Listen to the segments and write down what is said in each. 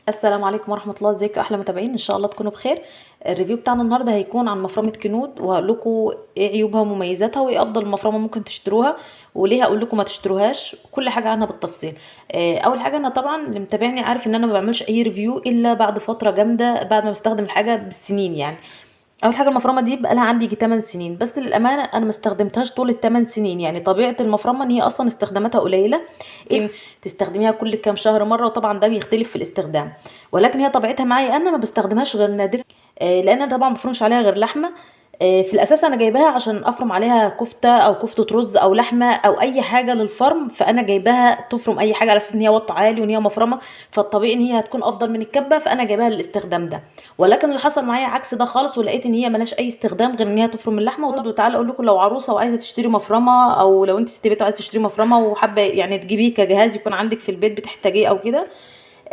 السلام عليكم ورحمه الله. ازيكم احلى متابعين؟ ان شاء الله تكونوا بخير. الريفيو بتاعنا النهارده هيكون عن مفرمه كنود، وهقول لكم ايه عيوبها ومميزاتها وايه افضل مفرمه ممكن تشتروها وليه هقول لكم ما تشتروهاش، كل حاجه عنها بالتفصيل. اول حاجه، انا طبعا اللي متابعني عارف ان انا ما بعملش اي ريفيو الا بعد فتره جامده، بعد ما بستخدم الحاجه بالسنين يعني. اول حاجه، المفرمه دي بقى لها عندي يجي 8 سنين، بس للامانه انا ما استخدمتهاش طول ال8 سنين. يعني طبيعه المفرمه ان هي اصلا استخداماتها قليله، إيه، تستخدميها كل كام شهر مره، وطبعا ده بيختلف في الاستخدام. ولكن هي طبيعتها معايا انا ما بستخدمهاش غير نادرا، لان انا طبعا ما بفرمش عليها غير لحمه. في الاساس انا جايباها عشان افرم عليها كفته او كفته رز او لحمه او اي حاجه للفرم، فانا جايباها تفرم اي حاجه على اساس ان هي وط عالي وان هي مفرمه، فالطبيعي ان هي هتكون افضل من الكبه، فانا جايباها للاستخدام ده. ولكن اللي حصل معايا عكس ده خالص، ولقيت ان هي ملهاش اي استخدام غير ان هي تفرم اللحمه. وبرده تعالى اقول لكم، لو عروسه وعايزه تشتري مفرمه، او لو انت ست بيت وعايزه تشتري مفرمه وحابه يعني تجيبيه كجهاز يكون عندك في البيت بتحتاجيه او كده.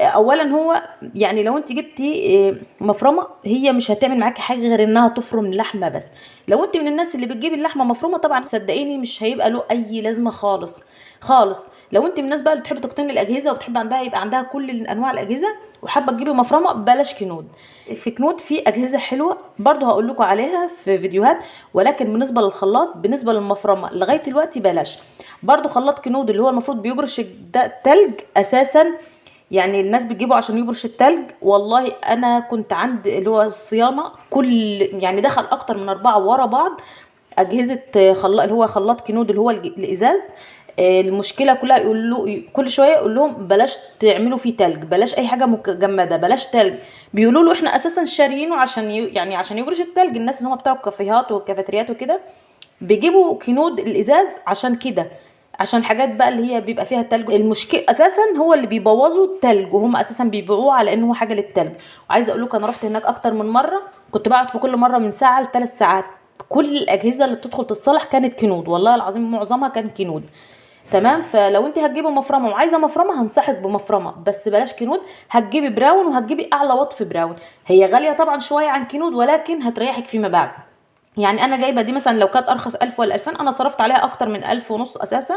اولا هو يعني لو انت جبتي مفرمه، هي مش هتعمل معاكي حاجه غير انها تفرم اللحمه بس. لو انت من الناس اللي بتجيب اللحمه مفرومه، طبعا صدقيني مش هيبقى له اي لازمه خالص خالص. لو انت من الناس بقى اللي بتحب تقتني الاجهزه وبتحب عندها يبقى عندها كل انواع الاجهزه وحابه تجيبي مفرمه، بلاش كنود. في كنود في اجهزه حلوه برضو هقول لكم عليها في فيديوهات، ولكن بالنسبه للخلاط، بالنسبه للمفرمه لغايه دلوقتي بلاش. برضو خلاط كنود اللي هو المفروض بيبرش التلج اساسا، يعني الناس بتجيبه عشان يبرش التلج. والله انا كنت عند اللي هو الصيانه، كل يعني دخل اكتر من 4 ورا بعض اجهزه خلاط، اللي هو خلاط كنود اللي هو الازاز. المشكله كلها يقول له كل شويه يقول لهم بلاش تعملوا فيه تلج، بلاش اي حاجه مجمده، بلاش تلج. بيقولوا له احنا اساسا شاريينه عشان يعني عشان يبرش التلج. الناس اللي هم بتاع الكافيهات والكافيتريات وكده بيجيبوا كينود الازاز عشان كده، عشان حاجات بقى اللي هي بيبقى فيها تلج. المشكله اساسا هو اللي بيبوظوا التلج، وهم اساسا بيبيعوه على انه هو حاجه للتلج. وعايزه اقول لكم انا رحت هناك اكتر من مره، كنت بقعد في كل مره من ساعه ل3 ساعات. كل الاجهزه اللي بتدخل تتصلح كانت كينود، والله العظيم معظمها كان كينود. تمام. فلو انت هتجيبي مفرمه وعايزه مفرمه، هنصحك بمفرمه بس بلاش كينود. هتجيبي براون، وهتجيبي اعلى وات في براون. هي غاليه طبعا شويه عن كينود، ولكن هتريحك فيما بعد. يعني انا جايبه دي مثلا، لو كانت ارخص 1000 ولا 2000 انا صرفت عليها اكتر من 1000 ونص اساسا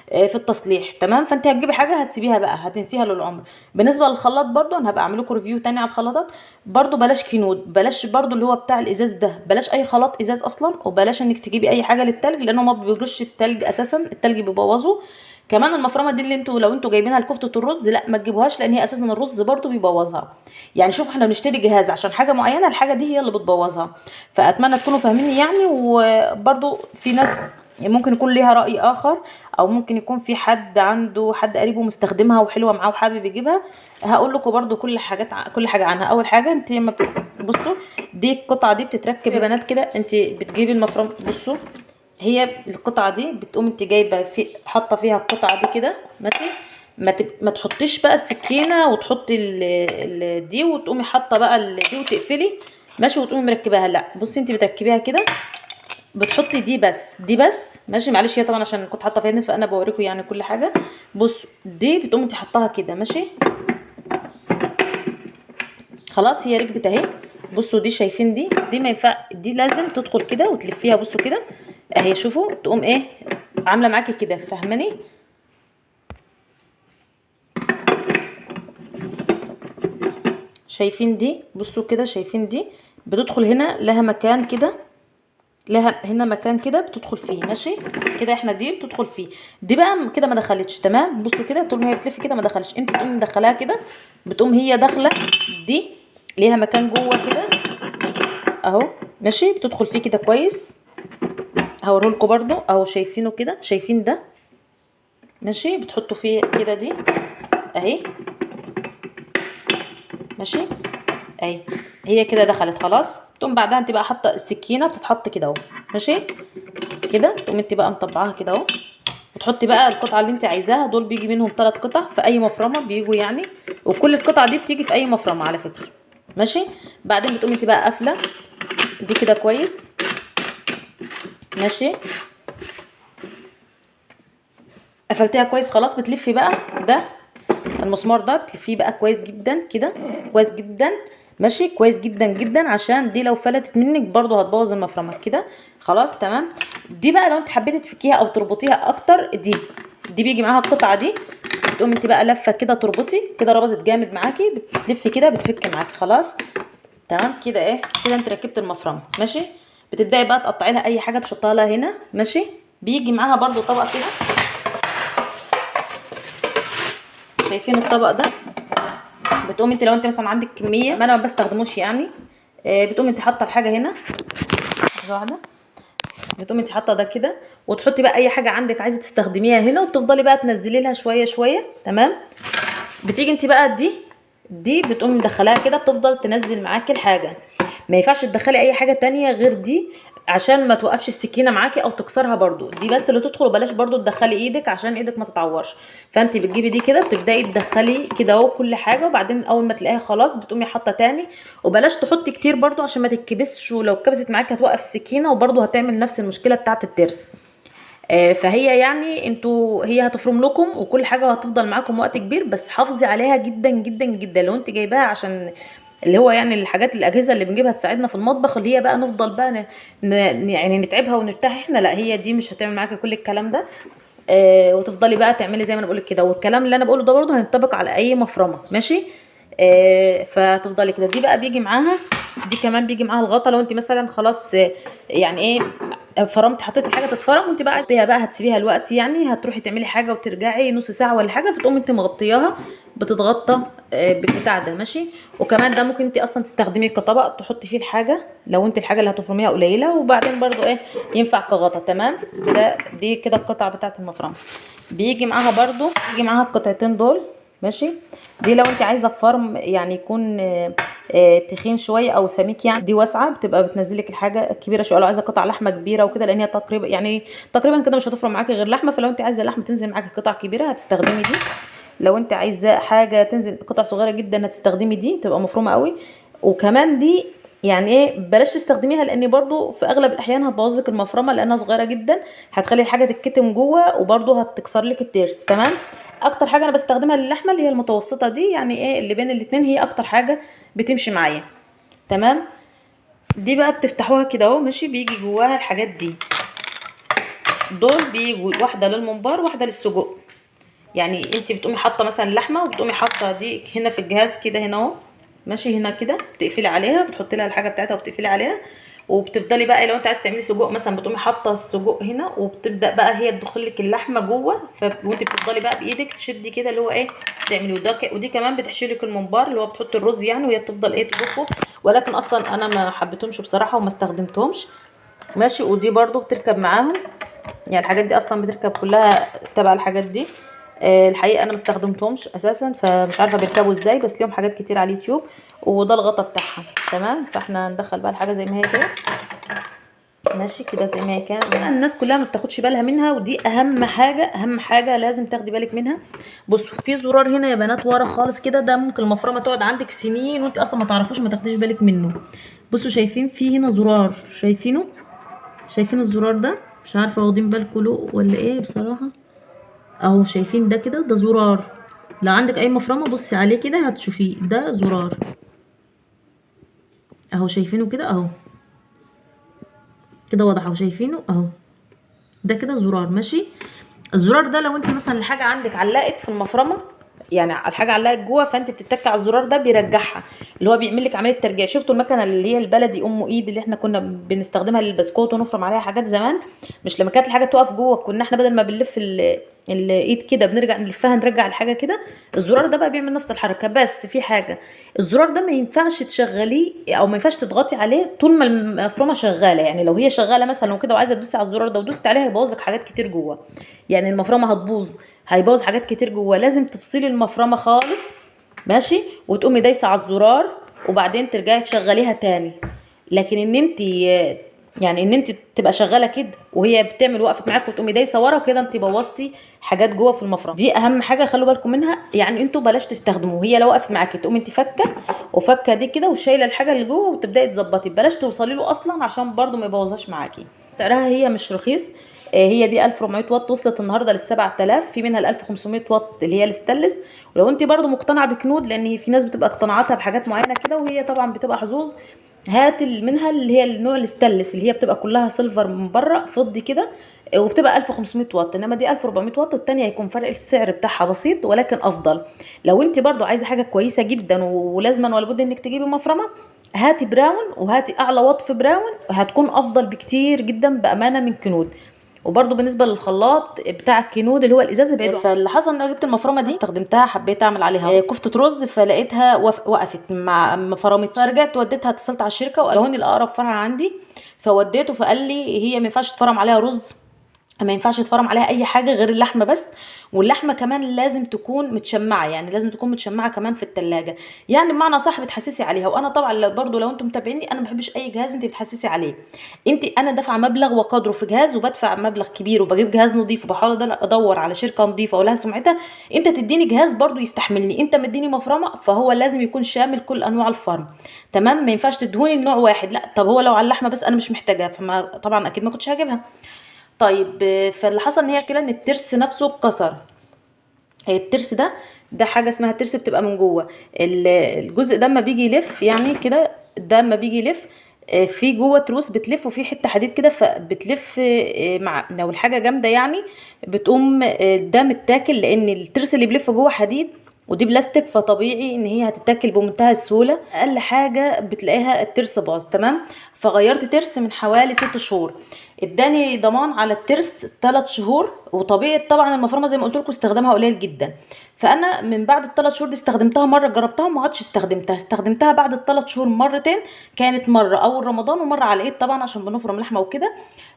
في التصليح. تمام. فانت هتجيبي حاجه هتسيبيها بقى، هتنسيها للعمر. بالنسبه للخلاط برضو انا هبقى اعمل لكم ريفيو تاني على الخلاطات. برضو بلاش كينود، بلاش برضو اللي هو بتاع الازاز ده، بلاش اي خلاط ازاز اصلا، وبلاش انك تجيبي اي حاجه للتلج لانه ما بيجرش التلج اساسا، التلج بيبوظه. كمان المفرمه دي اللي انتوا لو انتوا جايبينها لكفته الرز، لا ما تجيبوهاش، لان هي اساسا الرز برضو بيبوظها. يعني شوف، احنا بنشتري جهاز عشان حاجه معينه، الحاجه دي هي اللي بتبوظها. فاتمنى تكونوا فاهميني يعني. وبرضو في ناس ممكن يكون ليها رأي آخر، او ممكن يكون في حد عنده حد قريبه مستخدمها وحلوه معاه وحابب يجيبها. هقول لكم برضو كل حاجه عنها. اول حاجه، انت لما بصوا، دي القطعه دي بتتركب يا بنات كده. انت بتجيبي المفرم، بصوا، هي القطعه دي بتقوم انت جايبه في حاطه فيها القطعه دي كده، ماشي. ما تحطيش بقى السكينه وتحطي دي وتقومي حاطه بقى دي وتقفلي، ماشي، وتقومي مركباها. لا بصي، انت بتركبيها كده، بتحطي دي بس ماشي. معلش هي طبعا عشان كنت حاطه فيها فانا بوريكم يعني كل حاجه. بصوا، دي بتقومي انت حطاها كده، ماشي. خلاص هي ركبت اهي. بصوا دي، شايفين دي ما ينفع، دي لازم تدخل كده وتلفيها. بصوا كده اهي، شوفوا تقوم ايه عامله معاكي كده، فاهماني؟ شايفين دي؟ بصوا كده، شايفين دي بتدخل هنا، لها مكان كده، لها هنا مكان كده بتدخل فيه، ماشي كده. احنا دي بتدخل فيه، دي بقى كده ما دخلتش. تمام. بصوا كده، طول ما هي بتلف كده ما دخلش، انت بتقومي مدخلاها كده، بتقوم هي داخله. دي ليها مكان جوه كده اهو، ماشي، بتدخل فيه كده كويس. هوريلكوا برضو اهو، شايفينه كده؟ شايفين ده؟ ماشي، بتحطوا فيه كده دي اهي، ماشي اهي. هي كده دخلت خلاص. تقوم بعدها انت بقى حاطه السكينه، بتتحط كده اهو، ماشي كده. تقوم انت بقى مطبعاها كده اهو، وتحطي بقى القطعه اللي انت عايزاها. دول بيجي منهم 3 قطع في اي مفرمه بيجوا يعني، وكل القطع دي بتيجي في اي مفرمه على فكره، ماشي. بعدين بتقومي انت بقى قافله دي كده كويس، ماشي. قفلتيها كويس خلاص. بتلفي بقى ده المسمار ده، بتلفيه بقى كويس جدا كده، كويس جدا، ماشي، كويس جدا جدا، عشان دي لو فلتت منك برضو هتبوظ المفرمه كده. خلاص تمام. دي بقى لو انت حبيتي تفكيها او تربطيها اكتر، دي بيجي معاها القطعه دي، بتقومي انت بقى لفه كده، تربطي كده، ربطت جامد معاكي، بتلفي كده بتفك معاكي خلاص. تمام كده. ايه كده انت ركبت المفرمه ماشي. بتبداي بقى تقطعي لها اي حاجه تحطها لها هنا ماشي. بيجي معاها برده طبق كده، شايفين الطبق ده؟ بتقومي انت لو انت مثلا عندك كميه، ما انا ما بستخدموش يعني، بتقومي انت حاطه الحاجه هنا واحده، بتقومي انت حاطه ده كده، وتحطي بقى اي حاجه عندك عايزه تستخدميها هنا، وبتفضلي بقى تنزلي لها شويه شويه. تمام. بتيجي انت بقى دي بتقومي مدخلاها كده، بتفضل تنزل معاكي الحاجه. ما ينفعش تدخلي اي حاجه تانية غير دي عشان ما توقفش السكينه معاكي او تكسرها، برضو دي بس اللي تدخل. وبلاش برضو تدخلي ايدك عشان ايدك ما تتعورش. فانت بتجيبي دي كده، بتبداي تدخلي كده اهو كل حاجه، وبعدين اول ما تلاقيها خلاص بتقومي حاطه تاني. وبلاش تحطي كتير برضو عشان ما تتكبسش، ولو اتكبست معاكي هتوقف السكينه وبرضو هتعمل نفس المشكله بتاعه الترس. فهي يعني هي هتفرم لكم وكل حاجه، وهتفضل معاكم وقت كبير، بس حافظي عليها جدا جدا جدا. لو انت جايباها عشان اللي هو يعني الحاجات الاجهزه اللي بنجيبها تساعدنا في المطبخ، اللي هي بقى نفضل بقى يعني نتعبها ونرتاح احنا، لا هي دي مش هتعمل معاكي كل الكلام ده. وتفضلي بقى تعملي زي ما انا بقولك كده. والكلام اللي انا بقوله ده برده هينطبق على اي مفرمه ماشي. فتفضلي كده. دي بقى بيجي معاها، دي كمان بيجي معاها الغطا. لو انت مثلا خلاص يعني ايه فرمت، حطيتي حاجه تتفرم وانت بقى هتسيبيها الوقت، يعني هتروحي تعملي حاجه وترجعي نص ساعه ولا حاجه، فتقومي انت مغطياها، بتتغطى بالبتاع ده ماشي. وكمان ده ممكن انت اصلا تستخدميه كطبق تحطي فيه الحاجه لو انت الحاجه اللي هتفرميها قليله، وبعدين برده ايه ينفع كغطا. تمام كده. دي كده القطعه بتاعه المفرمه. بيجي معاها برده، بيجي معاها القطعتين دول ماشي. دي لو انت عايزه فرم يعني يكون تخين شويه او سميك، يعني دي واسعه بتبقى بتنزلك الحاجه كبيره شويه. لو عايزه قطع لحمه كبيره وكده، لان هي تقريبا كده مش هتفرم معاكي غير لحمه. فلو انت عايزه اللحمه تنزل معاكي قطع كبيره هتستخدمي دي. لو انت عايزه حاجه تنزل قطع صغيره جدا هتستخدمي دي، تبقى مفرومه قوي. وكمان دي يعني ايه بلاش تستخدميها، لان برضو في اغلب الاحيان هتبوظ لك المفرمه، لانها صغيره جدا، هتخلي الحاجه تتكتم جوه وبرضو هتكسر لك الترس. تمام. اكتر حاجه انا بستخدمها للحمه اللي هي المتوسطه دي، يعني ايه اللي بين الاتنين، هي اكتر حاجه بتمشي معايا. تمام. دي بقى بتفتحوها كده اهو ماشي. بيجي جواها الحاجات دي، دول بيجوا واحده للممبار واحده للسجق. يعني انت بتقومي حاطه مثلا اللحمه، وبتقومي حاطه دي هنا في الجهاز كده هنا اهو ماشي. هنا كده بتقفلي عليها، بتحطي لها الحاجه بتاعتها وبتقفلي عليها. وبتفضلي بقى لو انت عايزه تعملي سجق مثلا، بتقومي حاطه السجق هنا، وبتبدا بقى هي تدخل لك اللحمه جوه. وانت بتفضلي بقى بايدك تشدي كده اللي هو ايه تعملي. ودي كمان بتحشي لك الممبار اللي هو بتحطي الرز يعني، وهي بتفضل ايه تضخه. ولكن اصلا انا ما حبيتهمش بصراحه وما استخدمتهمش ماشي. ودي برده بتركب معاهم، يعني الحاجات دي اصلا بتركب كلها تبع الحاجات دي. الحقيقه انا ما استخدمتهمش اساسا، فمش عارفه بيركبوا ازاي، بس ليهم حاجات كتير على اليوتيوب. وده الغطا بتاعها. تمام. فاحنا ندخل بقى الحاجه زي ما هي كده ماشي كده زي ما هي كانت. الناس كلها ما بتاخدش بالها منها، ودي اهم حاجه، اهم حاجه لازم تاخدي بالك منها. بصوا في زرار هنا يا بنات ورا خالص كده، ده ممكن المفرمه تقعد عندك سنين وانت اصلا ما تعرفوش، ما تاخديش بالك منه. بصوا شايفين في هنا زرار، شايفينه؟ شايفين الزرار ده؟ مش عارفه واخدين بالكم له ولا ايه بصراحه. اهو شايفين ده كده، ده زرار. لو عندك اي مفرمه بصي عليه كده هتشوفيه، ده زرار اهو. شايفينه كده اهو، كده واضح اهو. شايفينه اهو، ده كده زرار ماشي. الزرار ده لو انت مثلا الحاجه عندك علقت في المفرمه، يعني الحاجه علقت جوه، فانت بتتكي على الزرار ده بيرجعها، اللي هو بيعمل لك عمليه ترجيع. شفتوا المكنه اللي هي البلدي ام ايد اللي احنا كنا بنستخدمها للبسكوت ونفرم عليها حاجات زمان؟ مش لما كانت الحاجه تقف جوه كنا احنا بدل ما بنلف الايد كده بنرجع نلفها نرجع الحاجه كده؟ الزرار ده بقى بيعمل نفس الحركه. بس في حاجه، الزرار ده ما ينفعش تشغليه او ما ينفعش تضغطي عليه طول ما المفرمه شغاله. يعني لو هي شغاله مثلا وكده وعايزه تدوسي على الزرار ده ودوست عليه هيبوظ لك حاجات كتير جوه، يعني المفرمه هتبوظ، هيبوظ حاجات كتير جوه. لازم تفصلي المفرمه خالص ماشي، وتقومي دايسه على الزرار وبعدين ترجعي تشغليها تاني. لكن ان انت يعني ان انت تبقى شغاله كده وهي بتعمل وقفت معاك وتقومي دايسه ورا كده، انت بوظتي حاجات جوه في المفرمه. دي اهم حاجه خلوا بالكم منها. يعني انتوا بلاش تستخدموه، هي لو وقفت معاكي تقومي انت فكه دي كده وشايله الحاجه اللي جوه وتبداي تظبطي. بلاش توصلي له اصلا عشان برده ما يبوظهاش معاكي. سعرها هي مش رخيص. هي دي 1400 واط، وصلت النهارده لل 7000. في منها ال 1500 واط اللي هي الستانلس. ولو انت برده مقتنعه بكنود، لان في ناس بتبقى اقتناعاتها بحاجات معينه كده وهي طبعا بتبقى حظوظ، هات منها اللي هي النوع الستانلس، اللي هي بتبقى كلها سيلفر من بره فضي كده، وبتبقى 1500 واط، انما دي 1400 واط، والتانية هيكون فرق السعر بتاعها بسيط ولكن افضل. لو انت برضو عايزه حاجه كويسه جدا ولازما ولا بد انك تجيبي مفرمه، هاتي براون، وهاتي اعلى واط في براون، هتكون افضل بكتير جدا بامانه من كنود. وبرده بالنسبه للخلاط بتاع الكينود اللي هو الازاز بعيد. فاللي حصل ان انا جبت المفرمه دي استخدمتها، حبيت اعمل عليها كفته رز، فلقيتها وقفت مع ما فرمتش، فرجعت وديتها، اتصلت على الشركه وقالوا لي الاقرب فرع عندي، فوديته، فقال لي هي ما ينفعش تفرم عليها رز، ما ينفعش تفرم عليها اي حاجه غير اللحمه بس، واللحمه كمان لازم تكون متشمعه، يعني لازم تكون متشمعه كمان في التلاجة، يعني بمعنى صح بتحسسي عليها. وانا طبعا برضو لو انتم متابعيني انا ما بحبش اي جهاز انت بتحسسي عليه. انا دافعه مبلغ وقدره في جهاز، وبدفع مبلغ كبير، وبجيب جهاز نظيف، وبحاول ادور على شركه نظيفه ولها سمعتها، انت تديني جهاز برضو يستحملني، انت مديني مفرمه فهو لازم يكون شامل كل انواع الفرم، تمام؟ ما ينفعش تدهوني نوع واحد، لا. طب هو لو على اللحمه بس انا مش محتاجاها، فما طبعا اكيد ما كنتش هجيبها. طيب، فاللي حصل ان هي مشكله ان الترس نفسه اتكسر. الترس ده حاجه اسمها ترس، بتبقى من جوه الجزء ده اما بيجي يلف يعني كده، ده اما بيجي يلف في جوه تروس بتلف، وفي حته حديد كده فبتلف، مع لو الحاجه جامده يعني بتقوم ده متاكل، لان الترس اللي بيلف جوه حديد ودي بلاستيك، فطبيعي ان هي هتتاكل بمنتهى السهوله، اقل حاجه بتلاقيها الترس باظ، تمام؟ فغيرت ترس من حوالي 6 شهور، اداني ضمان على الترس 3 شهور، وطبيعي طبعا المفرمه زي ما قلت لكم استخدامها قليل جدا. فانا من بعد ال3 شهور دي استخدمتها مره، جربتها وما عادش استخدمتها بعد ال3 شهور مرتين، كانت مره اول رمضان ومره على العيد طبعا عشان بنفرم لحمه وكده.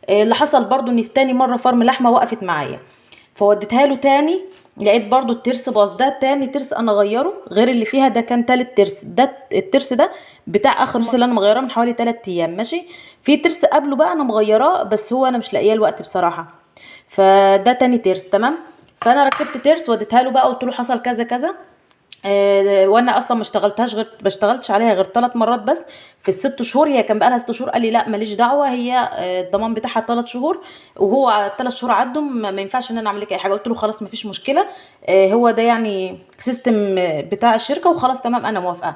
اللي حصل برضو ان في تاني مره فرم لحمه وقفت معايا، فوديتها له تاني، لقيت برضو الترس باظ. ده تاني ترس انا غيره غير اللي فيها، ده كان تالت ترس، ده الترس ده بتاع اخر ترس اللي انا مغيراه من حوالي 3 ايام، ماشي؟ في ترس قبله بقى انا مغيراه، بس هو انا مش لاقيه الوقت بصراحه، فده تاني ترس، تمام؟ فانا ركبت ترس وديتها له بقى، قلت له حصل كذا كذا، وانا اصلا ما اشتغلتش عليها غير 3 مرات بس في ال6 شهور، هي كان بقى لها 6 شهور. قال لي لا ماليش دعوه، هي الضمان بتاعها 3 شهور، وهو 3 شهور عدوا ما ينفعش ان انا اعمل لك اي حاجه. قلت له خلاص ما فيش مشكله، هو ده يعني سيستم بتاع الشركه وخلاص، تمام انا موافقه.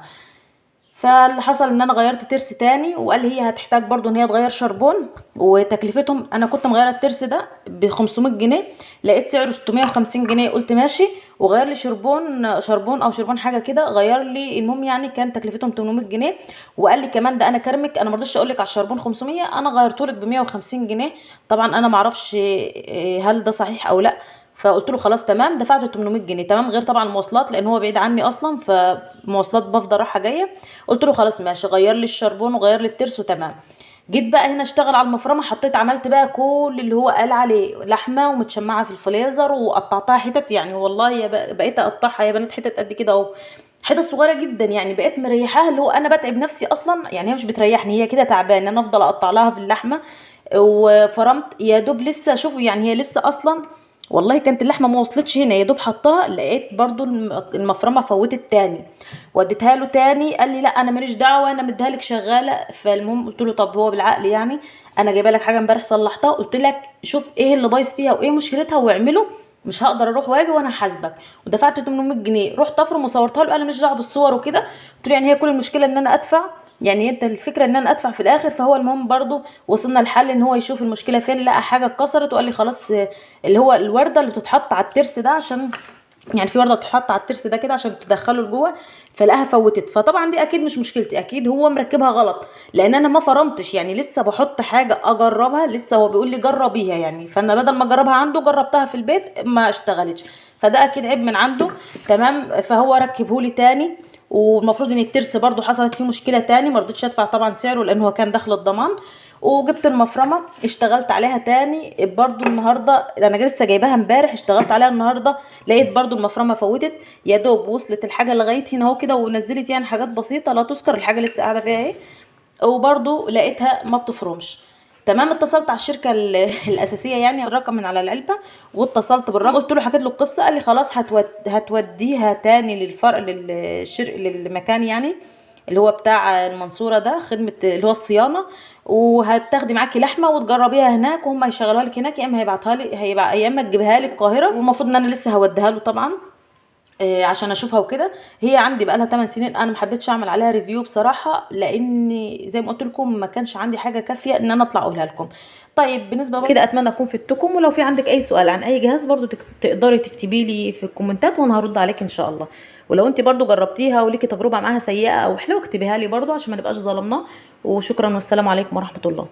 فاللي حصل ان انا غيرت ترس تاني، وقال لي هي هتحتاج برضو ان هي تغير شربون، وتكلفتهم انا كنت مغيره الترس ده ب 500 جنيه، لقيت سعره 650 جنيه، قلت ماشي. وغير لي شربون او شربون حاجه كده، غير لي المهم يعني كان تكلفتهم 800 جنيه. وقال لي كمان ده انا كرمك، انا ما رضيتش اقول لك على الشربون 500، انا غيرته لك ب 150 جنيه. طبعا انا ما اعرفش هل ده صحيح او لا، فقلت له خلاص تمام، دفعت 800 جنيه، تمام، غير طبعا المواصلات لان هو بعيد عني اصلا، فمواصلات بفضل رايحه جايه. قلت له خلاص ماشي، غير لي الشربون وغير لي الترس وتمام. جيت بقى هنا اشتغل على المفرمه، عملت بقى كل اللي هو قال عليه، لحمه ومتشمعه في الفريزر، وقطعتها حتت، يعني والله بقيت اقطعها يا بنات حتت قد كده اهو، حتت صغيره جدا، يعني بقيت مريحاها، اللي هو انا بتعب نفسي اصلا، يعني هي مش بتريحني، هي كده تعبان انا افضل اقطع لها في اللحمه. وفرمت يا دوب لسه، شوفوا يعني هي لسه اصلا، والله كانت اللحمه ما وصلتش هنا، يا دوب حطها لقيت برضو المفرمه فوتت تاني، وديتها له تاني، قال لي لا انا ماليش دعوه، انا مديها لك شغاله. فالمهم قلت له طب هو بالعقل يعني، انا جايبه لك حاجه امبارح صلحتها، قلت لك شوف ايه اللي بايظ فيها وايه مشكلتها واعمله، مش هقدر اروح واجي وانا حاسبك. ودفعت 800 جنيه، رحت افرم وصورتها له، انا مش دعوه بالصور وكده. قلت له يعني هي كل المشكله ان انا ادفع؟ يعني انت الفكره ان انا ادفع في الاخر؟ فهو المهم برضو وصلنا لحل ان هو يشوف المشكله فين، لقى حاجه اتكسرت، وقال لي خلاص، اللي هو الورده اللي بتتحط على الترس ده، عشان يعني في ورده بتتحط على الترس ده كده عشان تدخله لجوه، فلقاها فوتت. فطبعا دي اكيد مش مشكلتي، اكيد هو مركبها غلط، لان انا ما فرمتش، يعني لسه بحط حاجه اجربها، لسه هو بيقول لي جربيها يعني، فانا بدل ما اجربها عنده جربتها في البيت ما اشتغلتش، فده اكيد عيب من عنده، تمام؟ فهو ركبهولي تاني. والمفروض ان الترس برضو حصلت فيه مشكله تاني، ما رضيتش ادفع طبعا سعره لان هو كان داخل الضمان. وجبت المفرمه اشتغلت عليها تاني برضو النهارده، انا لسه جايباها امبارح، اشتغلت عليها النهارده، لقيت برضو المفرمه فوتت، يا دوب وصلت الحاجه لغايه هنا اهو كده، ونزلت يعني حاجات بسيطه لا تذكر، الحاجه لسه قاعده فيها اهي، وبرضو لقيتها ما بتفرمش، تمام. اتصلت على الشركه الاساسيه يعني، الرقم من على العلبه، واتصلت بالراجل قلت له حكيت له القصه، قال لي خلاص هتوديها تاني للمكان يعني، اللي هو بتاع المنصوره ده، خدمه اللي هو الصيانه، وهتاخدي معاكي لحمه وتجربيها هناك، وهم هيشغلوها لك هناك، يا اما هيبعتها لي، يا اما تجيبها لي القاهره، والمفروض ان انا لسه هوديها له طبعا. عشان اشوفها وكده. هي عندي بقى لها 8 سنين، انا ما حبيتش اعمل عليها ريفيو بصراحه، لان زي ما قلت لكم ما كانش عندي حاجه كافيه ان انا اطلع اقولها لكم. طيب بالنسبه كده اتمنى اكون فدتكم، ولو في عندك اي سؤال عن اي جهاز برضو تقدري تكتبي لي في الكومنتات وانا هرد عليك ان شاء الله. ولو انت برضو جربتيها وليكي تجربه معاها سيئه او حلوه اكتبيها لي برضو عشان ما نبقاش ظلمنا. وشكرا والسلام عليكم ورحمه الله.